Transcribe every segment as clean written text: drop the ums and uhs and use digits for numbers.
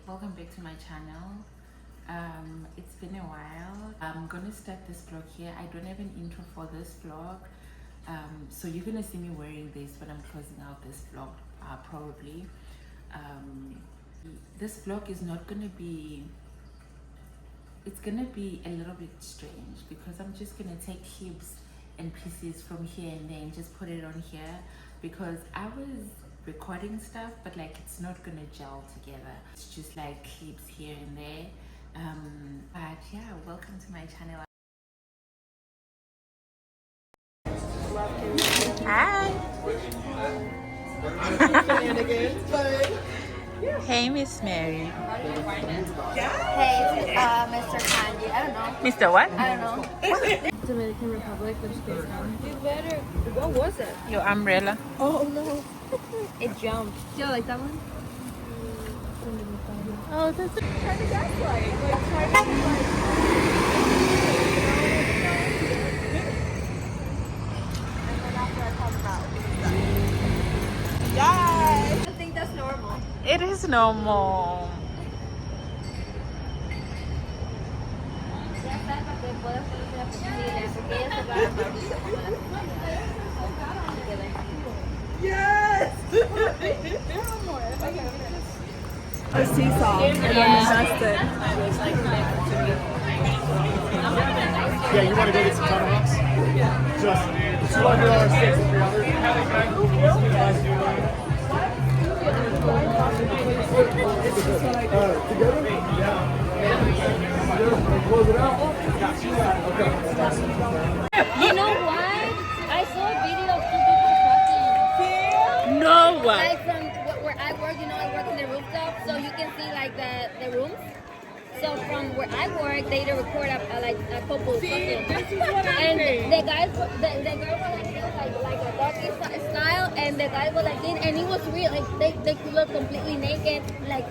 welcome back to my channel. It's been a while. I'm gonna start this vlog here. I don't have an intro for this vlog, so you're gonna see me wearing this when I'm closing out this vlog, probably. This vlog is not gonna be, it's gonna be a little bit strange because I'm just gonna take clips and pieces from here and there and just put it on here, because I was recording stuff but like it's not gonna gel together. It's just like clips here and there. But yeah, welcome to my channel. Hi. Hey, Miss Mary. Hey, Mr. Kanji. I don't know. Mr. What? I don't know. Dominican Republic, which goes down. You better. What was it? Your umbrella. Oh no. It jumped. Do you like that one? Oh, that's a kind of gaslight. Like, kind of like. And then after I talk about it. Yes! I think that's normal. It is normal. Yes! A seesaw and then adjust it. Yeah, you want to go get some tomahawks? Yeah. Just $200 steaks and 300. Together? Yeah. Close it out. Okay. You know what? I saw a video of two people talking. No. Like from where I work, you know, I work in the rooftop, so you can see like the rooms. So from where I work, they record like a couple talking. This is what I And think. the guys, the girl was like this, like a doggy style, and the guy was like this, and it was real. Like they could look completely naked, like.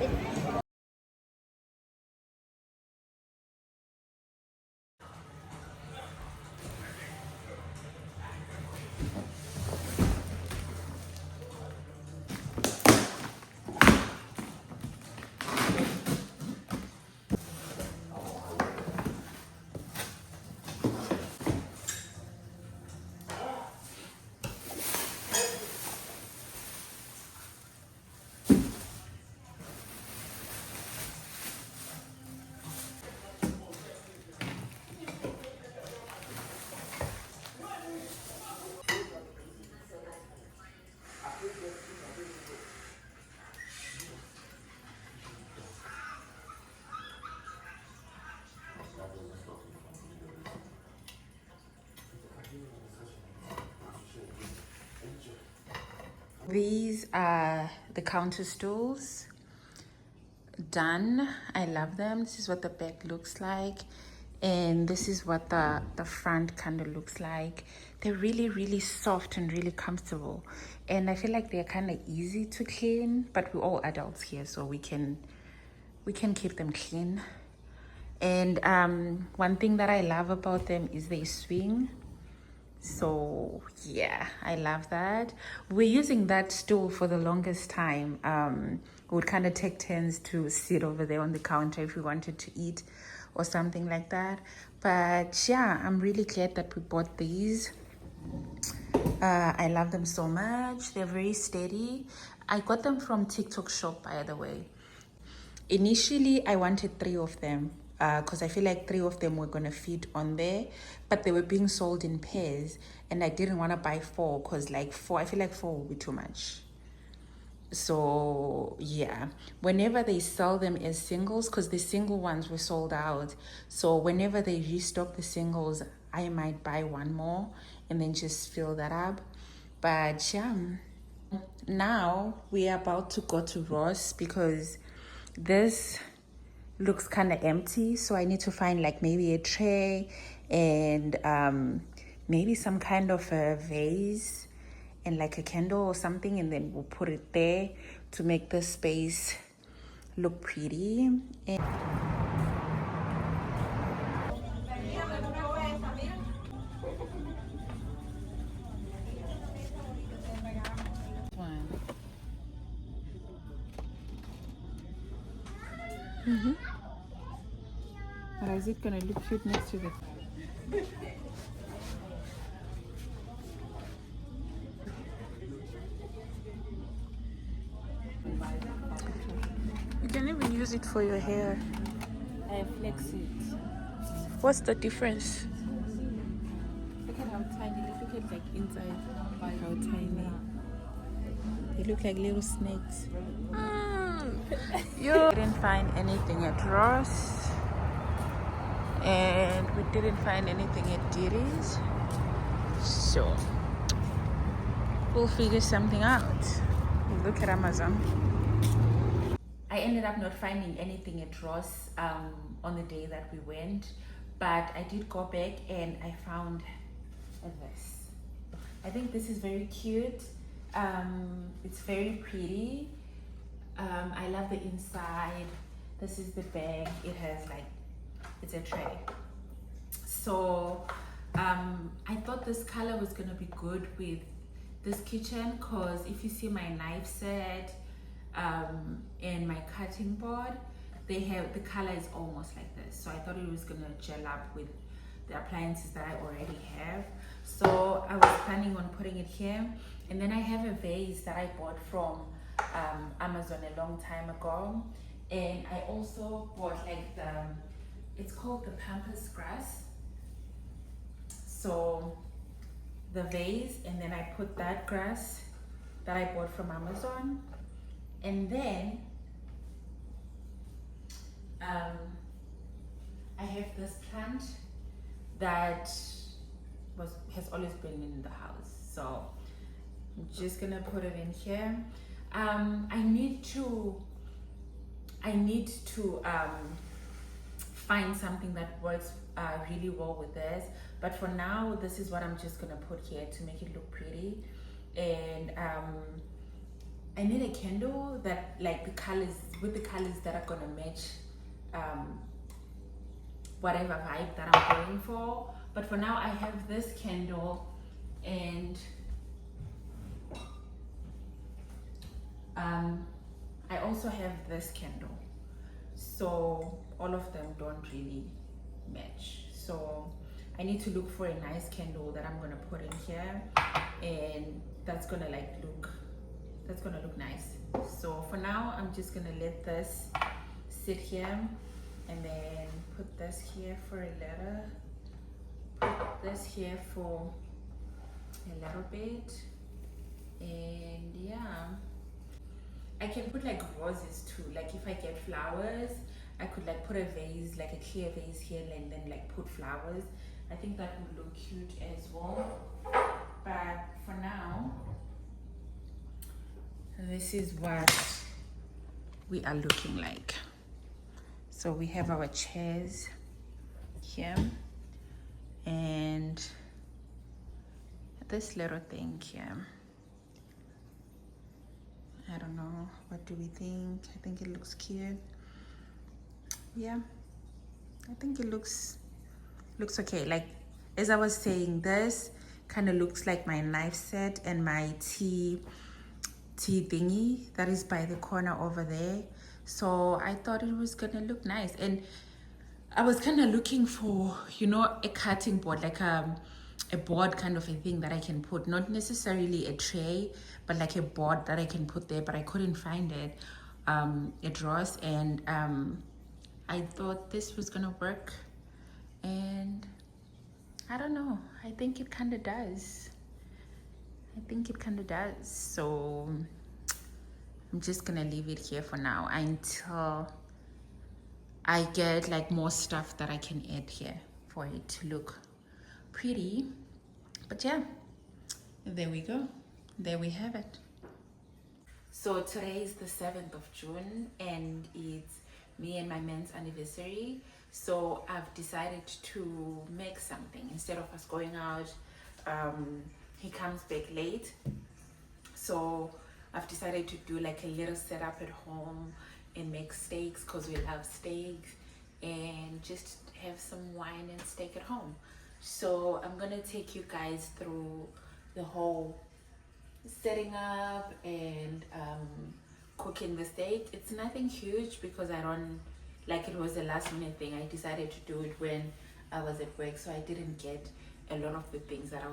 These are the counter stools. Done. I love them. This is what the back looks like, and this is what the front kind of looks like. They're really soft and really comfortable, and I feel like they're kind of easy to clean, but we're all adults here, so we can keep them clean. And one thing that I love about them is they swing. So yeah, I love that. We're using that stool for the longest time. We would kind of take turns to sit over there on the counter if we wanted to eat or something like that. But yeah, I'm really glad that we bought these. I love them so much. They're very steady. I got them from TikTok shop, by the way. Initially, I wanted 3 of them because I feel like 3 of them were going to fit on there, but they were being sold in pairs, and I didn't want to buy 4 because like 4, I feel like 4 will be too much. So yeah, whenever they sell them as singles, because the single ones were sold out, so whenever they restock the singles, I might buy 1 more and then just fill that up. But yeah, now we are about to go to Ross because this looks kind of empty, so I need to find like maybe a tray and maybe some kind of a vase and like a candle or something, and then we'll put it there to make the space look pretty. And one. Or is it gonna look cute next to the... You can even use it for your hair. I flex it. What's the difference? Look at how tiny. Look at like inside. Like how tiny. They look like little snakes. You didn't find anything at Ross. And we didn't find anything at Diddy's. So we'll figure something out. We'll look at Amazon. I ended up not finding anything at Ross on the day that we went, but I did go back and I found this. I think this is very cute. It's very pretty. I love the inside. This is the bag. It has like, it's a tray. So I thought this color was gonna be good with this kitchen, because if you see my knife set and my cutting board, they have, the color is almost like this. So I thought it was gonna gel up with the appliances that I already have. So I was planning on putting it here. And then I have a vase that I bought from Amazon a long time ago. And I also bought like the, it's called the pampas grass. So the vase, and then I put that grass that I bought from Amazon. And then I have this plant that has always been in the house. So I'm just gonna put it in here. I need to find something that works really well with this, but for now this is what I'm just gonna put here to make it look pretty. And I need a candle that like the colors, with the colors that are gonna match whatever vibe that I'm going for. But for now I have this candle, and I also have this candle. So all of them don't really match. So I need to look for a nice candle that I'm gonna put in here, and that's gonna look nice. So for now I'm just gonna let this sit here, and then put this here for a little, put this here for a little bit, and yeah, I can put like roses too. Like if I get flowers, I could like put a vase, like a clear vase here, and then like put flowers. I think that would look cute as well. But for now, this is what we are looking like. So we have our chairs here, and this little thing here. I don't know, what do we think? I think it looks cute. Yeah, I think it looks okay. Like as I was saying, this kind of looks like my knife set and my tea thingy that is by the corner over there. So I thought it was gonna look nice, and I was kind of looking for, you know, a cutting board, like a board kind of a thing that I can put, not necessarily a tray, but like a board that I can put there, but I couldn't find it at Ross. And I thought this was gonna work, and I don't know, I think it kind of does. So I'm just gonna leave it here for now until I get like more stuff that I can add here for it to look pretty. But yeah, there we go, there we have it. So today is the 7th of June, and it's me and my man's anniversary. So I've decided to make something instead of us going out. He comes back late, so I've decided to do like a little setup at home and make steaks, because we love steaks, and just have some wine and steak at home. So I'm gonna take you guys through the whole setting up and cooking the steak. It's nothing huge because I don't like it was a last minute thing. I decided to do it when I was at work, so I didn't get a lot of the things that I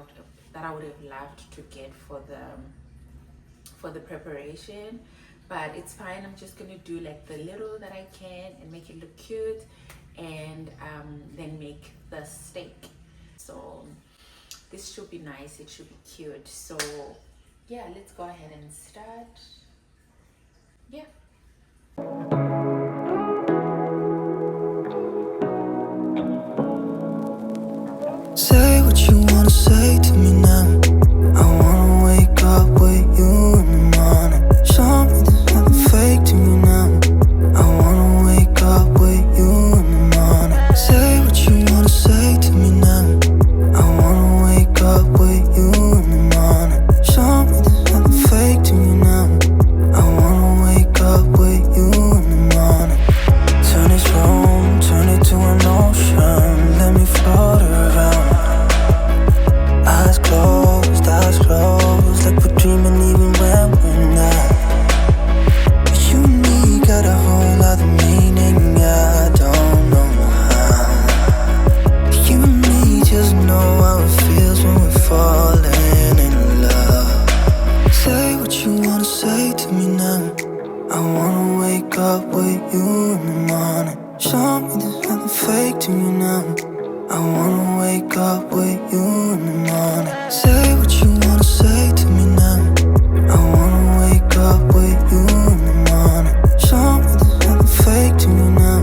would have loved to get for the preparation. But it's fine. I'm just gonna do like the little that I can and make it look cute, and then make the steak. So this should be nice, it should be cute. So yeah, let's go ahead and start. Yeah. Say what you wanna say to me now. I wanna wake up with you in the morning. Show me there's nothing fake to me now. I wanna wake up with you in the morning. Say what you wanna say to me now. I wanna wake up with you in the morning. Show me there's nothing fake to me now. I wanna wake up with you in the morning. Turn this room, turn it to an ocean. Let me float around. Eyes closed, like we're dreaming even when we're not. But you and me got a whole other meaning, I don't know how. But you and me just know how it feels when we're falling in love. Say what you wanna say to me now. I wanna wake up with you in the morning. Show me there's nothing fake to me now. I wanna wake up with you in the morning. Say what you wanna say to me now. I wanna wake up with you in the morning. Show me there's nothing fake to me now.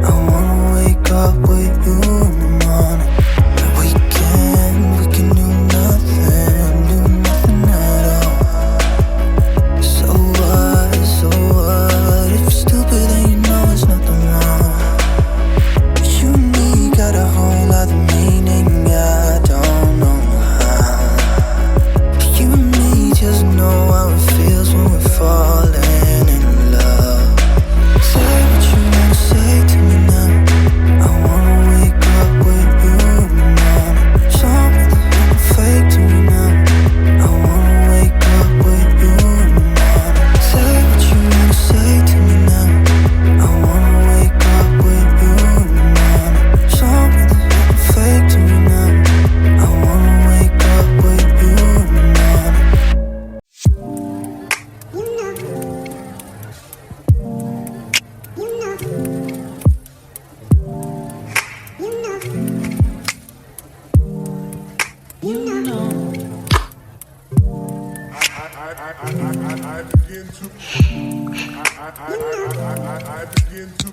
I wanna wake up with you in the morning. We can do nothing at all. So what? If you're stupid then you know it's nothing wrong. But you and me got a whole other meaning, I don't know how. But you and me just know how it feels when we're falling in love. Say what you wanna say to me now. I wanna wake up with you in the morning. Show me there's nothing fake to me now. I wanna wake up with you in the morning. Say what you wanna say to me now. I wanna wake up with you in the morning. Show me there's nothing fake to me now. I wanna wake up with you in the morning. I begin to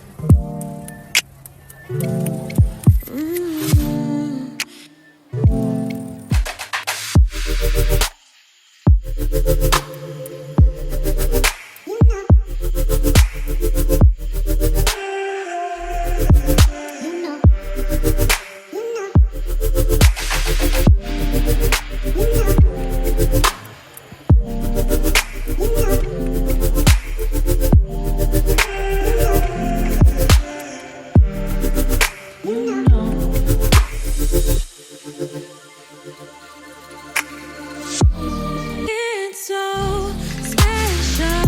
It's so special,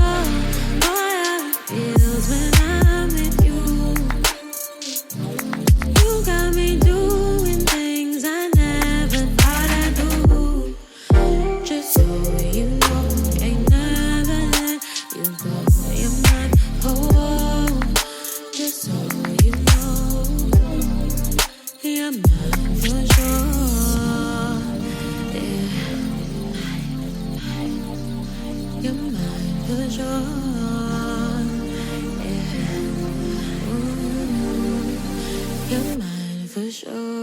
boy, how it feels when I'm with you. You got me doing things I never thought I'd do. Just so you know, ain't never let you go. You're mine, oh, just so you know, you're mine for sure. Yeah. You're mine for sure. Yeah. Ooh, you're mine for sure.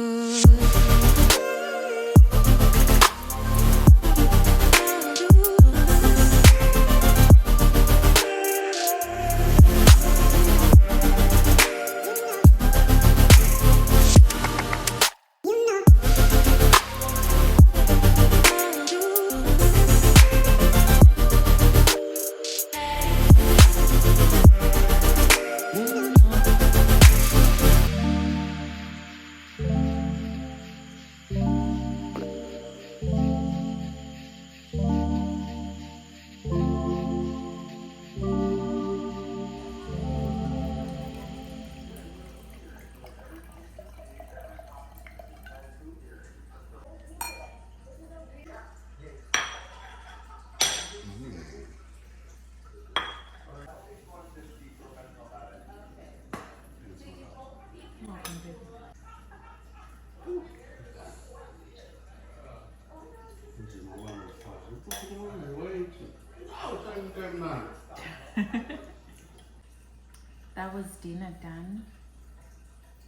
was dinner done,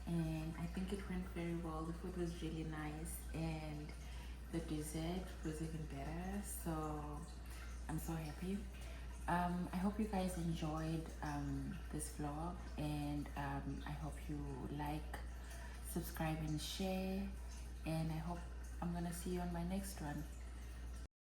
and I think it went very well. The food was really nice, and the dessert was even better. So I'm so happy. I hope you guys enjoyed this vlog, and I hope you like, subscribe, and share. And I hope I'm gonna see you on my next one.